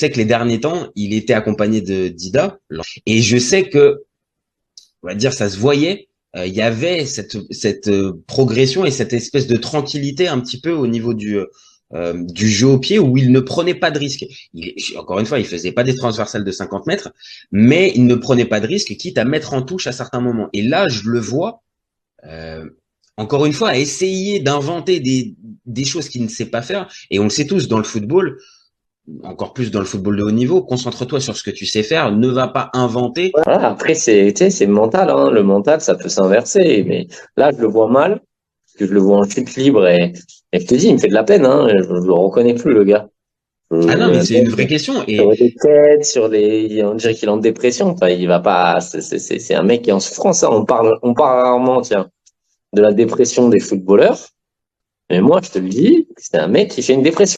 sais que les derniers temps, il était accompagné de Dida, et je sais que, on va dire, ça se voyait. Il y avait cette progression et cette espèce de tranquillité un petit peu au niveau du jeu au pied où il ne prenait pas de risques. Encore une fois, il faisait pas des transversales de 50 mètres, mais il ne prenait pas de risques, quitte à mettre en touche à certains moments. Et là, je le vois, euh, encore une fois, à essayer d'inventer des choses qu'il ne sait pas faire. Et on le sait tous, dans le football, encore plus dans le football de haut niveau, concentre-toi sur ce que tu sais faire, ne va pas inventer. Voilà, après, tu sais, c'est mental, hein. Le mental, ça peut s'inverser. Mais là, je le vois mal, parce que je le vois en chute libre et je te dis, il me fait de la peine, hein. Je le reconnais plus, le gars. Ah non, mais c'est une vraie Même question. Et sur des têtes, on dirait qu'il est en dépression. Enfin, il va pas, c'est un mec qui est en souffrance, hein. On parle rarement, tiens, de la dépression des footballeurs. Mais moi, je te le dis, c'est un mec qui fait une dépression.